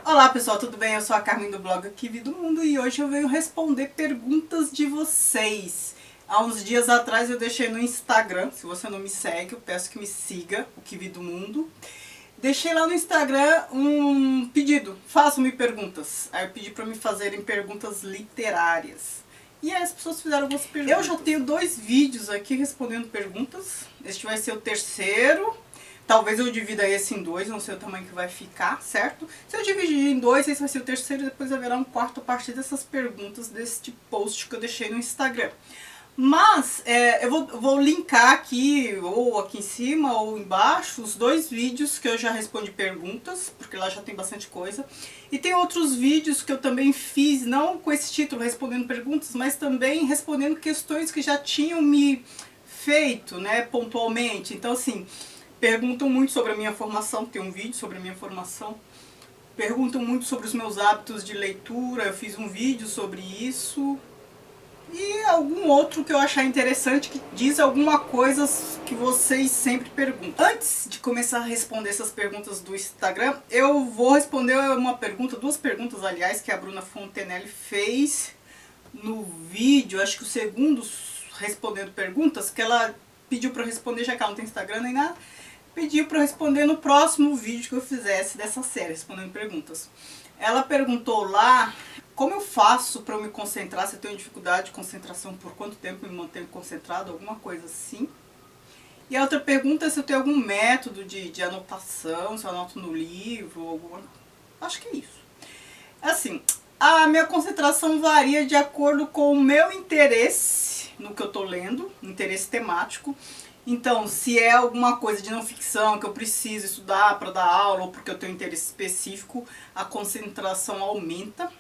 Olá pessoal, tudo bem? Eu sou a Carmen do blog Aqui Vi do Mundo e hoje eu venho responder perguntas de vocês. Há uns dias atrás eu deixei no Instagram, se você não me segue, eu peço que me siga, o Que Vi do Mundo. Deixei lá no Instagram um pedido, façam-me perguntas. Aí eu pedi para me fazerem perguntas literárias. E aí as pessoas fizeram algumas perguntas. Eu já tenho 2 vídeos aqui respondendo perguntas. Este vai ser o terceiro. Talvez eu divida esse em 2, não sei o tamanho que vai ficar, certo? Se eu dividir em 2, esse vai ser o terceiro e depois haverá um quarto a partir dessas perguntas deste post que eu deixei no Instagram. Mas eu vou linkar aqui, ou aqui em cima ou embaixo, os 2 vídeos que eu já respondi perguntas, porque lá já tem bastante coisa. E tem outros vídeos que eu também fiz, não com esse título, respondendo perguntas, mas também respondendo questões que já tinham me feito, né, pontualmente. Então assim, perguntam muito sobre a minha formação, tem um vídeo sobre a minha formação. Perguntam muito sobre os meus hábitos de leitura, eu fiz um vídeo sobre isso. E algum outro que eu achar interessante, que diz alguma coisa que vocês sempre perguntam. Antes de começar a responder essas perguntas do Instagram, eu vou responder uma pergunta, 2 perguntas aliás, que a Bruna Fontenelle fez no vídeo, acho que o segundo respondendo perguntas, que ela pediu para eu responder, já que ela não tem Instagram nem nada, pediu para eu responder no próximo vídeo que eu fizesse dessa série, respondendo perguntas. Ela perguntou lá como eu faço para eu me concentrar, se eu tenho dificuldade de concentração, por quanto tempo me mantenho concentrado, alguma coisa assim. E a outra pergunta é se eu tenho algum método de anotação, se eu anoto no livro, alguma... acho que é isso. Assim, a minha concentração varia de acordo com o meu interesse no que eu estou lendo, interesse temático. Então, se é alguma coisa de não ficção que eu preciso estudar para dar aula ou porque eu tenho interesse específico, a concentração aumenta.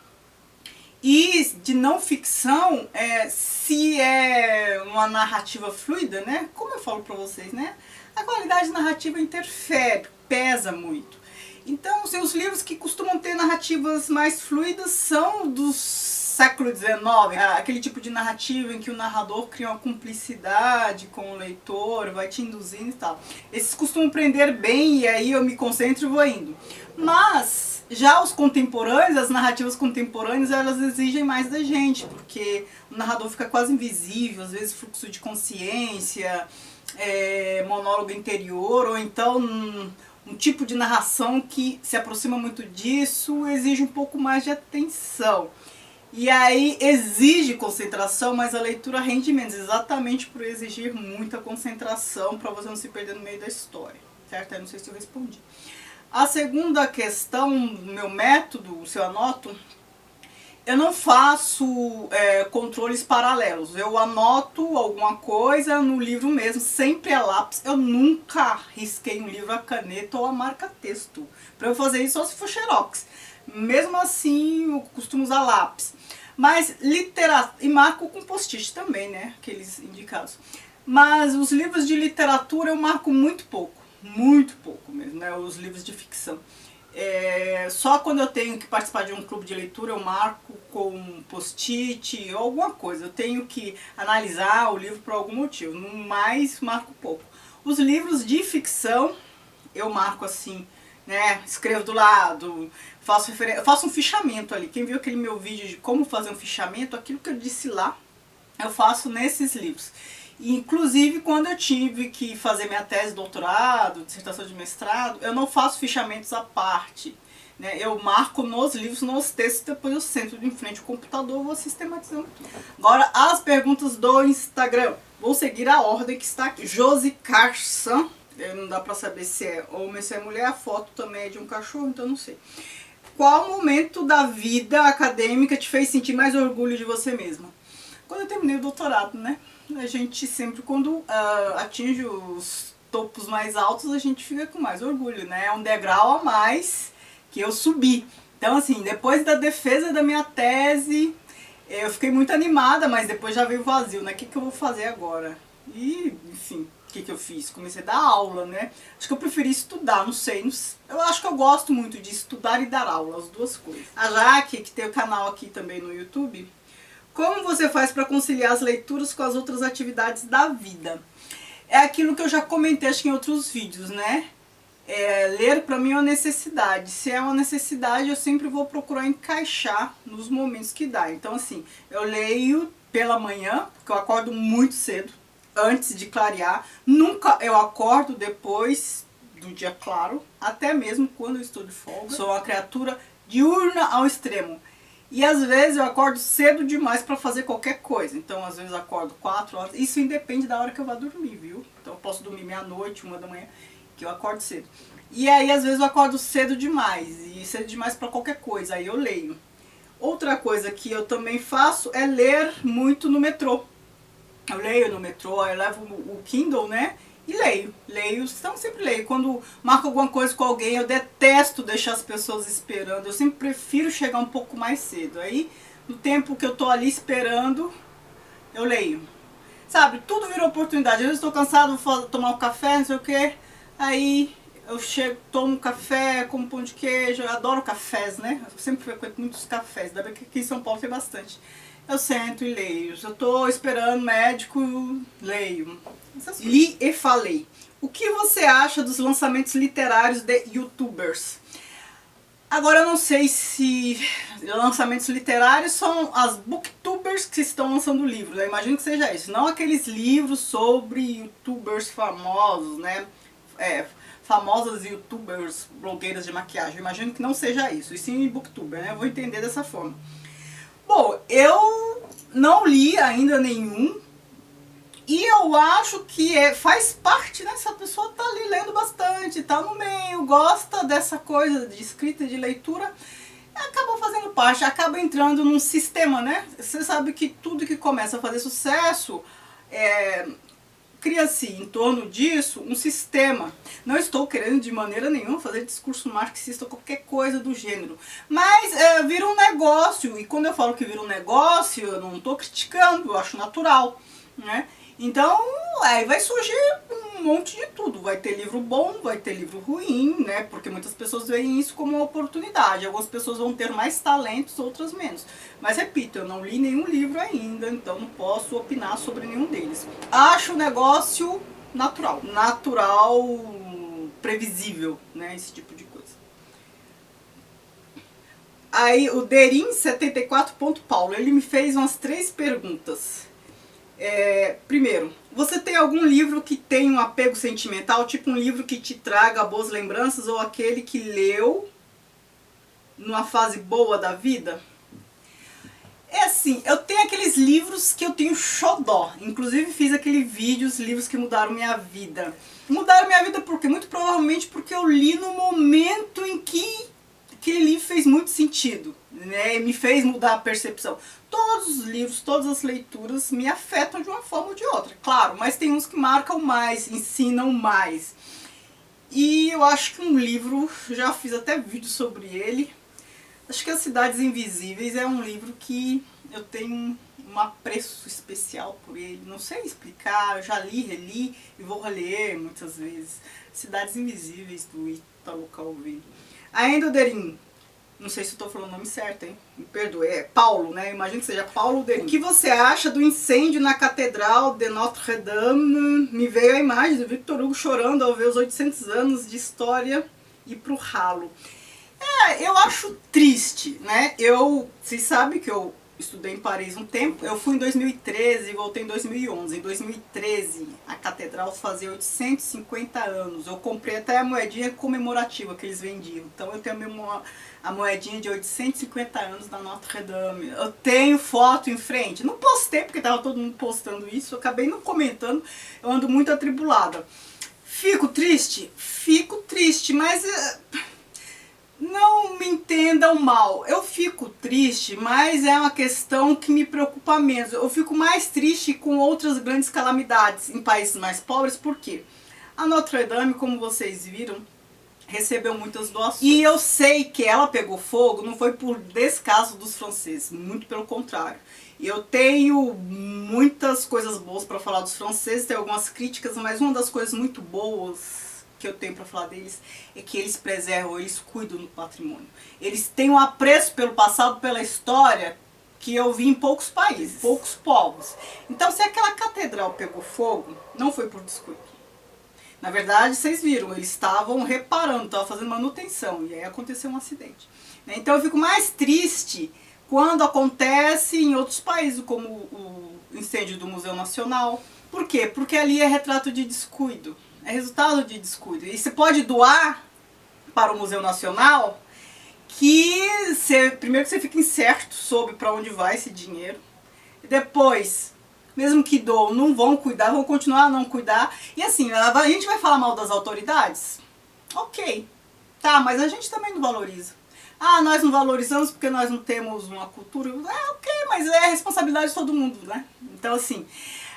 E de não ficção, se é uma narrativa fluida, né? Como eu falo para vocês, né? A qualidade narrativa interfere, pesa muito. Então, assim, os livros que costumam ter narrativas mais fluidas são dos século XIX, aquele tipo de narrativa em que o narrador cria uma cumplicidade com o leitor, vai te induzindo e tal. Esses costumam prender bem e aí eu me concentro e vou indo. Mas já os contemporâneos, as narrativas contemporâneas, elas exigem mais da gente, porque o narrador fica quase invisível, às vezes fluxo de consciência, monólogo interior, ou então um tipo de narração que se aproxima muito disso, exige um pouco mais de atenção. E aí exige concentração, mas a leitura rende menos, exatamente por exigir muita concentração para você não se perder no meio da história, certo? Eu não sei se eu respondi. A segunda questão, meu método, se eu anoto, eu não faço controles paralelos. Eu anoto alguma coisa no livro mesmo, sempre a lápis. Eu nunca risquei um livro a caneta ou a marca-texto. Para eu fazer isso só se for xerox. Mesmo assim, eu costumo usar lápis. Mas e marco com post-it também, né? Aqueles indicados. Mas os livros de literatura eu marco muito pouco mesmo, né? Os livros de ficção. Só quando eu tenho que participar de um clube de leitura eu marco com post-it ou alguma coisa. Eu tenho que analisar o livro por algum motivo, no mais marco pouco. Os livros de ficção eu marco assim, né? Escrevo do lado, faço um fichamento ali. Quem viu aquele meu vídeo de como fazer um fichamento, aquilo que eu disse lá, eu faço nesses livros. Inclusive, quando eu tive que fazer minha tese de doutorado, dissertação de mestrado, eu não faço fichamentos à parte, né? Eu marco nos livros, nos textos, depois eu sento em frente ao computador e vou sistematizando tudo. Agora, as perguntas do Instagram. Vou seguir a ordem que está aqui. Josi Carson, não dá pra saber se é homem ou se é mulher, a foto também é de um cachorro, então não sei. Qual momento da vida acadêmica te fez sentir mais orgulho de você mesma? Quando eu terminei o doutorado, né? A gente sempre, quando atinge os topos mais altos, a gente fica com mais orgulho, né? É um degrau a mais que eu subi. Então, assim, depois da defesa da minha tese, eu fiquei muito animada, mas depois já veio o vazio, né? O que eu vou fazer agora? E, enfim, o que eu fiz? Comecei a dar aula, né? Acho que eu preferi estudar, não sei. Eu acho que eu gosto muito de estudar e dar aula, as duas coisas. A Jaque, que tem o canal aqui também no YouTube, como você faz para conciliar as leituras com as outras atividades da vida? É aquilo que eu já comentei, acho que em outros vídeos, né? Ler para mim é uma necessidade. Se é uma necessidade, eu sempre vou procurar encaixar nos momentos que dá. Então assim, eu leio pela manhã, porque eu acordo muito cedo, antes de clarear. Nunca eu acordo depois do dia claro, até mesmo quando eu estou de folga. Sou uma criatura diurna ao extremo. E às vezes eu acordo cedo demais para fazer qualquer coisa. Então às vezes eu acordo 4 horas. Isso independe da hora que eu vá dormir, viu? Então eu posso dormir meia-noite, 1 da manhã, que eu acordo cedo. E aí às vezes eu acordo cedo demais. E cedo demais para qualquer coisa. Aí eu leio. Outra coisa que eu também faço é ler muito no metrô. Eu leio no metrô, eu levo o Kindle, né? E leio, então sempre leio. Quando marco alguma coisa com alguém, eu detesto deixar as pessoas esperando. Eu sempre prefiro chegar um pouco mais cedo. Aí, no tempo que eu tô ali esperando, eu leio. Sabe, tudo vira oportunidade. Às vezes eu tô cansado, vou tomar um café, não sei o quê. Aí eu chego, tomo um café, como pão de queijo. Eu adoro cafés, né? Eu sempre frequento muitos cafés. Ainda bem que aqui em São Paulo tem bastante. Eu sento e leio. Se eu tô esperando médico, leio. Li e falei. O que você acha dos lançamentos literários de youtubers? Agora eu não sei se lançamentos literários são as booktubers que estão lançando livros. Eu imagino que seja isso. Não aqueles livros sobre youtubers famosos, né? Famosas youtubers, blogueiras de maquiagem. Eu imagino que não seja isso. E sim booktuber, né? Eu vou entender dessa forma. Bom, eu não li ainda nenhum. E eu acho que faz parte, né? Se a pessoa tá ali lendo bastante, tá no meio, gosta dessa coisa de escrita e de leitura, acaba fazendo parte, acaba entrando num sistema, né? Você sabe que tudo que começa a fazer sucesso, cria-se em torno disso um sistema. Não estou querendo de maneira nenhuma fazer discurso marxista ou qualquer coisa do gênero, mas vira um negócio, e quando eu falo que vira um negócio, eu não estou criticando, eu acho natural, né? Então, aí vai surgir um monte de tudo. Vai ter livro bom, vai ter livro ruim, né? Porque muitas pessoas veem isso como uma oportunidade. Algumas pessoas vão ter mais talentos, outras menos. Mas repito, eu não li nenhum livro ainda, então não posso opinar sobre nenhum deles. Acho o negócio natural. Natural, previsível, né? Esse tipo de coisa. Aí o Derim74.Paulo, ele me fez umas 3 perguntas. Primeiro, você tem algum livro que tem um apego sentimental, tipo um livro que te traga boas lembranças ou aquele que leu numa fase boa da vida? Assim, eu tenho aqueles livros que eu tenho xodó, inclusive fiz aquele vídeo, os livros que mudaram minha vida. Mudaram minha vida por quê? Muito provavelmente porque eu li no momento em que aquele livro fez muito sentido, né? Me fez mudar a percepção. Todos os livros, todas as leituras me afetam de uma forma ou de outra, claro, mas tem uns que marcam mais, ensinam mais. E eu acho que um livro, já fiz até vídeo sobre ele, acho que As Cidades Invisíveis é um livro que eu tenho um apreço especial por ele, não sei explicar, eu já li, reli e vou reler muitas vezes. Cidades Invisíveis, do Ítalo Calvino. Ainda o Derim, não sei se estou falando o nome certo, hein? Me perdoe, é Paulo, né? Imagino que seja Paulo Derim. O que você acha do incêndio na Catedral de Notre-Dame? Me veio a imagem do Victor Hugo chorando ao ver os 800 anos de história ir pro ralo. Eu acho triste, né? Vocês sabem que eu estudei em Paris um tempo, eu fui em 2013 e voltei em 2011. Em 2013 a catedral fazia 850 anos, eu comprei até a moedinha comemorativa que eles vendiam, então eu tenho a moedinha de 850 anos da Notre-Dame. Eu tenho foto em frente, não postei porque estava todo mundo postando isso, eu acabei não comentando, eu ando muito atribulada. Fico triste, mas não me entendam mal, eu fico triste, mas é uma questão que me preocupa menos. Eu fico mais triste com outras grandes calamidades em países mais pobres, porque a Notre-Dame, como vocês viram, recebeu muitas doações. E eu sei que ela pegou fogo, não foi por descaso dos franceses, muito pelo contrário. Eu tenho muitas coisas boas para falar dos franceses, tenho algumas críticas, mas uma das coisas muito boas que eu tenho para falar deles é que eles preservam, eles cuidam do patrimônio. Eles têm um apreço pelo passado, pela história, que eu vi em poucos países, poucos povos. Então, se aquela catedral pegou fogo, não foi por descuido. Na verdade, vocês viram, eles estavam reparando, estavam fazendo manutenção, e aí aconteceu um acidente. Então eu fico mais triste quando acontece em outros países, como o incêndio do Museu Nacional. Por quê? Porque ali é retrato de descuido, é resultado de descuido. E você pode doar para o Museu Nacional, primeiro que você fica incerto sobre para onde vai esse dinheiro, e depois, mesmo que doam, não vão cuidar, vão continuar a não cuidar. E assim, a gente vai falar mal das autoridades? Ok, tá, mas a gente também não valoriza. Ah, nós não valorizamos porque nós não temos uma cultura. É, ok, mas é a responsabilidade de todo mundo, né? Então assim,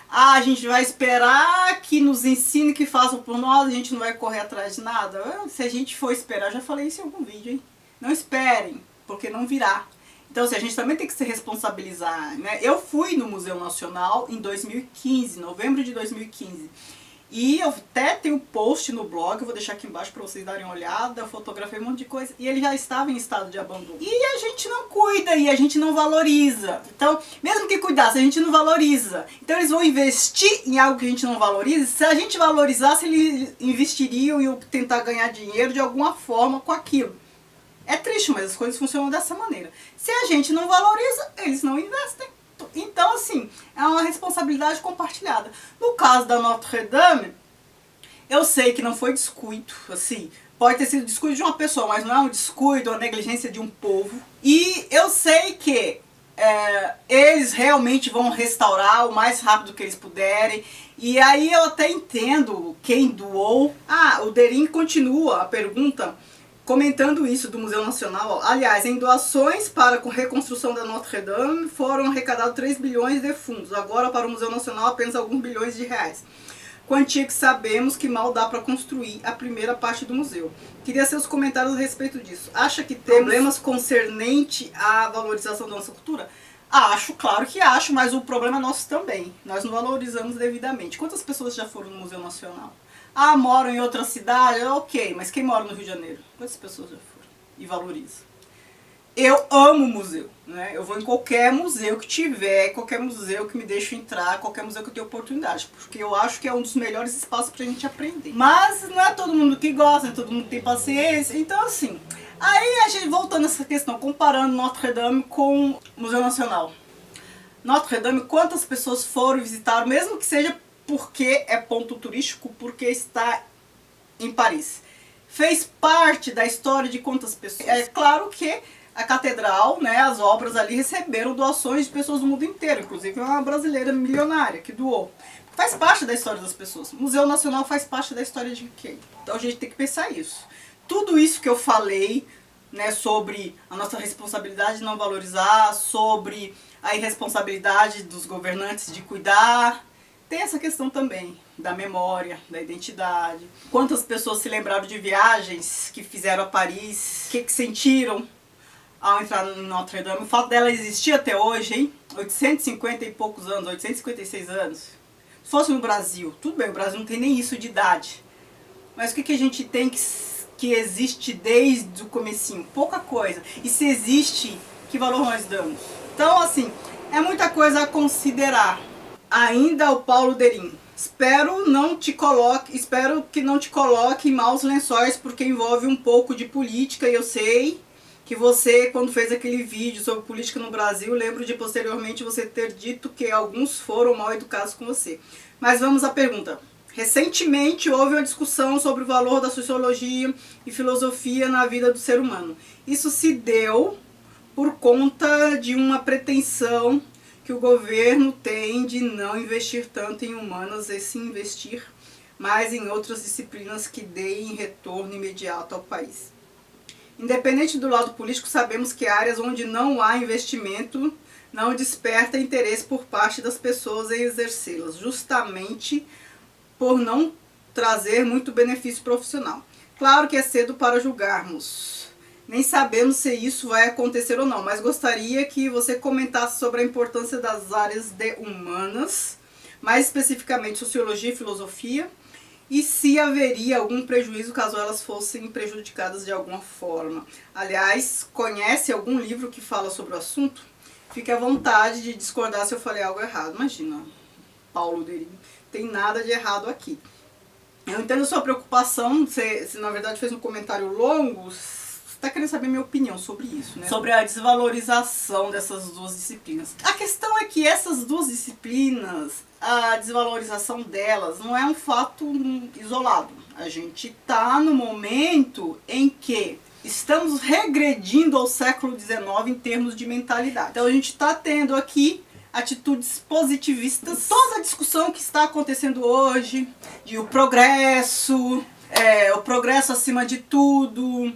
a gente vai esperar que nos ensine, que façam por nós, a gente não vai correr atrás de nada. Se a gente for esperar, já falei isso em algum vídeo, hein? Não esperem, porque não virá. Então, assim, a gente também tem que se responsabilizar, né? Eu fui no Museu Nacional em 2015, novembro de 2015. E eu até tenho um post no blog, eu vou deixar aqui embaixo para vocês darem uma olhada, eu fotografei um monte de coisa, e ele já estava em estado de abandono. E a gente não cuida, e a gente não valoriza. Então, mesmo que cuidasse, a gente não valoriza. Então eles vão investir em algo que a gente não valoriza. Se a gente valorizasse, eles investiriam e tentar ganhar dinheiro de alguma forma com aquilo. É triste, mas as coisas funcionam dessa maneira. Se a gente não valoriza, eles não investem. Então, assim, é uma responsabilidade compartilhada. No caso da Notre Dame, eu sei que não foi descuido, assim, pode ter sido descuido de uma pessoa, mas não é um descuido, uma negligência de um povo. E eu sei que eles realmente vão restaurar o mais rápido que eles puderem. E aí eu até entendo quem doou. Ah, o Derim continua a pergunta comentando isso do Museu Nacional. Aliás, em doações para a reconstrução da Notre Dame foram arrecadados 3 bilhões de fundos. Agora para o Museu Nacional apenas alguns bilhões de reais. Quantia que sabemos que mal dá para construir a primeira parte do museu. Queria seus comentários a respeito disso. Acha que tem problemas concernente à valorização da nossa cultura? Acho, claro que acho, mas o problema é nosso também. Nós não valorizamos devidamente. Quantas pessoas já foram no Museu Nacional? Ah, moram em outra cidade? Ok, mas quem mora no Rio de Janeiro? Quantas pessoas já foram? E valoriza? Eu amo museu, né? Eu vou em qualquer museu que tiver, qualquer museu que me deixe entrar, qualquer museu que eu tenha oportunidade, porque eu acho que é um dos melhores espaços pra gente aprender. Mas não é todo mundo que gosta, não é todo mundo que tem paciência, então assim... Aí a gente, voltando a essa questão, comparando Notre Dame com o Museu Nacional. Notre Dame, quantas pessoas foram visitar, mesmo que seja porque é ponto turístico, porque está em Paris? Fez parte da história de quantas pessoas? É claro que a catedral, né, as obras ali receberam doações de pessoas do mundo inteiro, inclusive uma brasileira milionária que doou. Faz parte da história das pessoas. O Museu Nacional faz parte da história de quem? Então a gente tem que pensar isso. Tudo isso que eu falei, né, sobre a nossa responsabilidade de não valorizar, sobre a irresponsabilidade dos governantes de cuidar, tem essa questão também da memória, da identidade. Quantas pessoas se lembraram de viagens que fizeram a Paris, o que sentiram ao entrar em Notre Dame. O fato dela existir até hoje, hein? 850 e poucos anos, 856 anos. Se fosse no Brasil, tudo bem, o Brasil não tem nem isso de idade. Mas o que a gente tem que existe desde o comecinho? Pouca coisa. E se existe, que valor nós damos? Então, assim, é muita coisa a considerar. Ainda o Paulo Derim. Espero que não te coloque em maus lençóis, porque envolve um pouco de política, e eu sei que você, quando fez aquele vídeo sobre política no Brasil, lembro de posteriormente você ter dito que alguns foram mal educados com você. Mas vamos à pergunta. Recentemente houve uma discussão sobre o valor da sociologia e filosofia na vida do ser humano. Isso se deu por conta de uma pretensão que o governo tem de não investir tanto em humanas e se investir mais em outras disciplinas que deem retorno imediato ao país. Independente do lado político, sabemos que áreas onde não há investimento não desperta interesse por parte das pessoas em exercê-las, justamente por não trazer muito benefício profissional. Claro que é cedo para julgarmos. Nem sabemos se isso vai acontecer ou não, mas gostaria que você comentasse sobre a importância das áreas de humanas, mais especificamente sociologia e filosofia, e se haveria algum prejuízo caso elas fossem prejudicadas de alguma forma. Aliás, conhece algum livro que fala sobre o assunto? Fique à vontade de discordar se eu falei algo errado. Imagina, Paulo Derim, tem nada de errado aqui. Eu entendo a sua preocupação, você na verdade fez um comentário longo, você está querendo saber minha opinião sobre isso, né? Sobre a desvalorização dessas duas disciplinas. A questão é que essas duas disciplinas, a desvalorização delas não é um fato isolado. A gente está no momento em que estamos regredindo ao século XIX em termos de mentalidade. Então a gente está tendo aqui atitudes positivistas. Toda a discussão que está acontecendo hoje, de o progresso acima de tudo,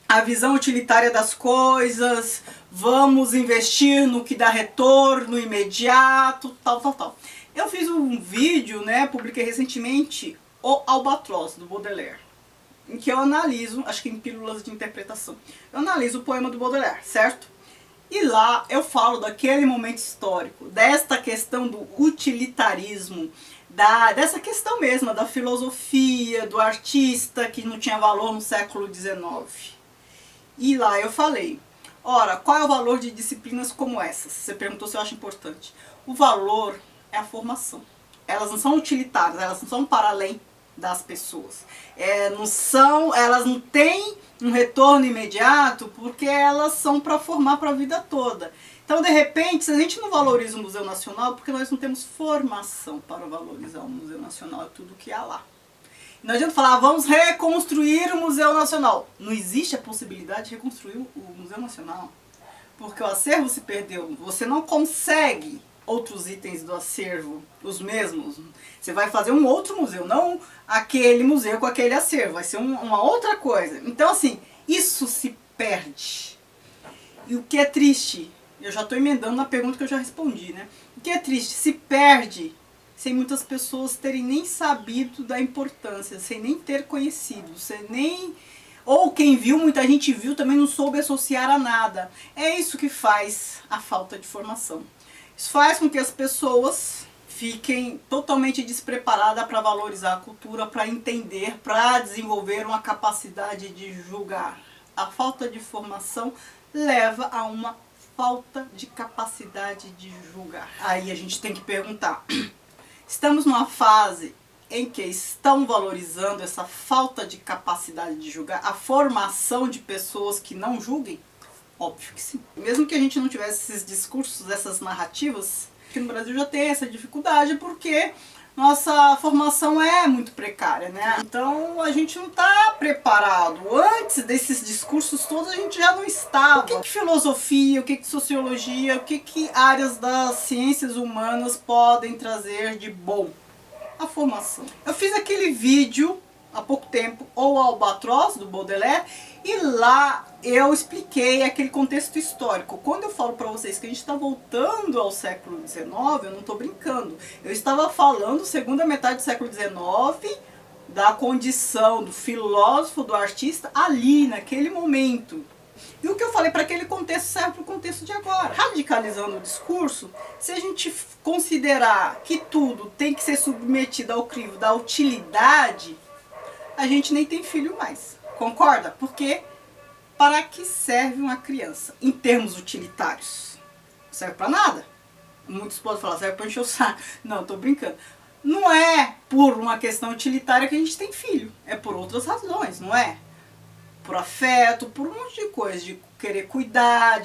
a visão utilitária das coisas, vamos investir no que dá retorno imediato, tal. Eu fiz um vídeo, né, publiquei recentemente, O Albatroz, do Baudelaire, em que eu analiso, acho que em pílulas de interpretação, eu analiso o poema do Baudelaire, certo? E lá eu falo daquele momento histórico, desta questão do utilitarismo, dessa questão mesmo, da filosofia, do artista que não tinha valor no século XIX. E lá eu falei, ora, qual é o valor de disciplinas como essas? Você perguntou se eu acho importante. O valor é a formação. Elas não são utilitárias, elas não são para além das pessoas. Elas não têm um retorno imediato porque elas são para formar para a vida toda. Então, de repente, se a gente não valoriza o Museu Nacional, porque nós não temos formação para valorizar o Museu Nacional, é tudo que há lá. Não adianta falar, vamos reconstruir o Museu Nacional. Não existe a possibilidade de reconstruir o Museu Nacional, porque o acervo se perdeu. Você não consegue outros itens do acervo, os mesmos. Você vai fazer um outro museu, não aquele museu com aquele acervo. Vai ser uma outra coisa. Então, assim, isso se perde. E o que é triste, eu já estou emendando na pergunta que eu já respondi, né? O que é triste, se perde sem muitas pessoas terem nem sabido da importância, sem nem ter conhecido, sem nem... Ou quem viu, muita gente viu, também não soube associar a nada. É isso que faz a falta de formação. Isso faz com que as pessoas fiquem totalmente despreparadas para valorizar a cultura, para entender, para desenvolver uma capacidade de julgar. A falta de formação leva a uma falta de capacidade de julgar. Aí a gente tem que perguntar, estamos numa fase em que estão valorizando essa falta de capacidade de julgar, a formação de pessoas que não julguem? Óbvio que sim. Mesmo que a gente não tivesse esses discursos, essas narrativas, aqui no Brasil já tem essa dificuldade porque nossa formação é muito precária, né? Então a gente não está preparado. Antes desses discursos todos a gente já não estava. O que filosofia, o que sociologia, o que áreas das ciências humanas podem trazer de bom? A formação. Eu fiz aquele vídeo há pouco tempo, O Albatroz, do Baudelaire, e lá eu expliquei aquele contexto histórico. Quando eu falo para vocês que a gente está voltando ao século XIX, eu não estou brincando. Eu estava falando, segunda metade do século XIX, da condição do filósofo, do artista, ali, naquele momento. E o que eu falei para aquele contexto serve para o contexto de agora. Radicalizando o discurso, se a gente considerar que tudo tem que ser submetido ao crivo da utilidade, a gente nem tem filho mais. Concorda? Porque para que serve uma criança? Em termos utilitários, serve para nada. Muitos podem falar, serve para encher o saco. Não, estou brincando. Não é por uma questão utilitária que a gente tem filho. É por outras razões, não é? Por afeto, por um monte de coisa, de querer cuidar,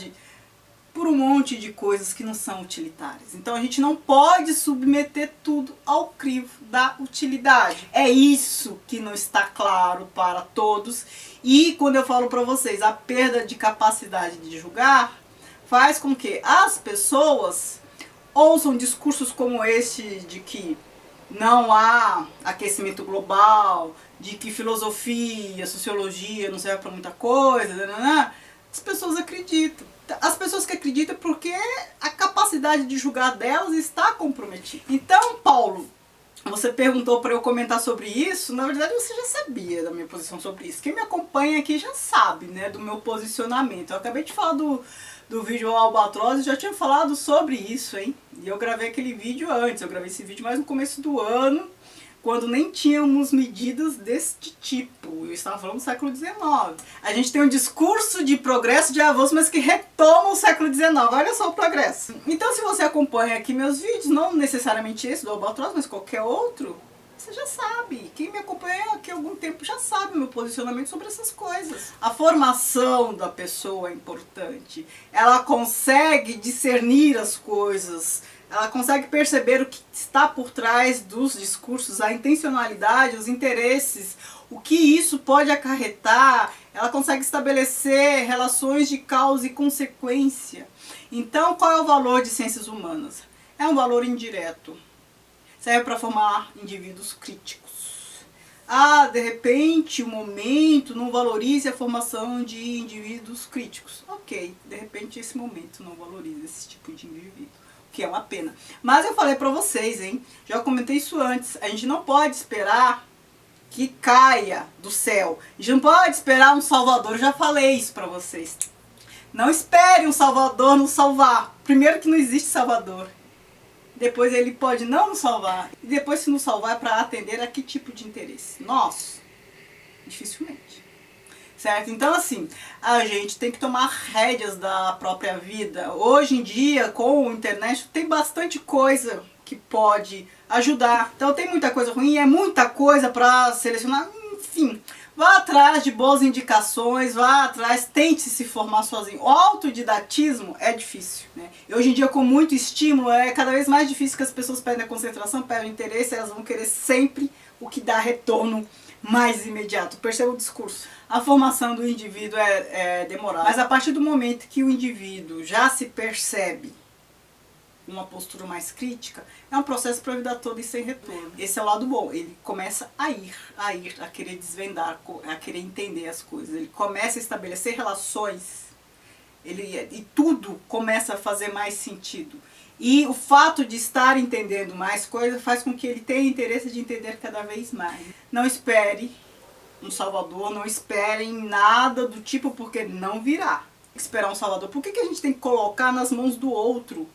por um monte de coisas que não são utilitárias. Então a gente não pode submeter tudo ao crivo da utilidade. É isso que não está claro para todos. E quando eu falo para vocês, a perda de capacidade de julgar faz com que as pessoas ouçam discursos como este de que não há aquecimento global, de que filosofia, sociologia não serve para muita coisa, as pessoas acreditam. As pessoas que acreditam porque a capacidade de julgar delas está comprometida. Então, Paulo, você perguntou para eu comentar sobre isso, na verdade você já sabia da minha posição sobre isso. Quem me acompanha aqui já sabe, né, do meu posicionamento. Eu acabei de falar do vídeo Albatroz e já tinha falado sobre isso, hein? E eu gravei aquele vídeo antes, eu gravei esse vídeo mais no começo do ano, quando nem tínhamos medidas deste tipo. Eu estava falando do século XIX. A gente tem um discurso de progresso, de avanço, mas que retoma o século XIX. Olha só o progresso. Então, se você acompanha aqui meus vídeos, não necessariamente esse do Albatroz, mas qualquer outro, Você já sabe. Quem me acompanha aqui há algum tempo já sabe o meu posicionamento sobre essas coisas. A formação da pessoa é importante. Ela consegue discernir as coisas. Ela consegue perceber o que está por trás dos discursos, a intencionalidade, os interesses, o que isso pode acarretar. Ela consegue estabelecer relações de causa e consequência. Então, qual é o valor de ciências humanas? É um valor indireto. Serve para formar indivíduos críticos. Ah, de repente o momento não valoriza a formação de indivíduos críticos. Ok, de repente esse momento não valoriza esse tipo de indivíduo, o que é uma pena. Mas eu falei para vocês, hein? Já comentei isso antes, a gente não pode esperar que caia do céu. A gente não pode esperar um salvador, eu já falei isso para vocês. Não espere um salvador nos salvar. Primeiro que não existe salvador. Depois ele pode não nos salvar. E depois se nos salvar é para atender a que tipo de interesse? Nosso? Dificilmente. Certo? Então assim, a gente tem que tomar rédeas da própria vida. Hoje em dia, com a internet, tem bastante coisa que pode ajudar. Então tem muita coisa ruim, é muita coisa para selecionar. Enfim, vá atrás de boas indicações, vá atrás, tente se formar sozinho. O autodidatismo é difícil, né? E hoje em dia, com muito estímulo, é cada vez mais difícil que as pessoas perdem a concentração, perdem o interesse, elas vão querer sempre o que dá retorno mais imediato. Perceba o discurso. A formação do indivíduo é demorada, mas a partir do momento que o indivíduo já se percebe uma postura mais crítica, é um processo para a vida toda e sem retorno. Esse é o lado bom. Ele começa a querer desvendar, a querer entender as coisas. Ele começa a estabelecer relações. E tudo começa a fazer mais sentido. E o fato de estar entendendo mais coisas faz com que ele tenha interesse de entender cada vez mais. Não espere um salvador, não esperem nada do tipo, porque não virá. Esperar um salvador. Por que a gente tem que colocar nas mãos do outro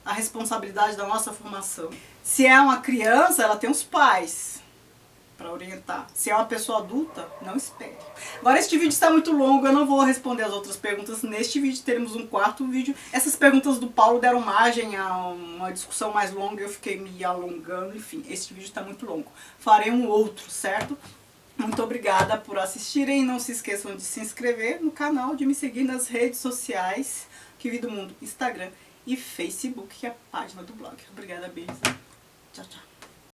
a responsabilidade da nossa formação? Se é uma criança, ela tem os pais para orientar. Se é uma pessoa adulta, não espere. Agora este vídeo está muito longo, eu não vou responder as outras perguntas. Neste vídeo teremos um quarto vídeo. Essas perguntas do Paulo deram margem a uma discussão mais longa, eu fiquei me alongando, enfim, este vídeo está muito longo. Farei um outro, certo? Muito obrigada por assistirem. Não se esqueçam de se inscrever no canal, de me seguir nas redes sociais, Kiwi do Mundo, Instagram e Facebook, que é a página do blog. Obrigada, beijos. Tchau, tchau.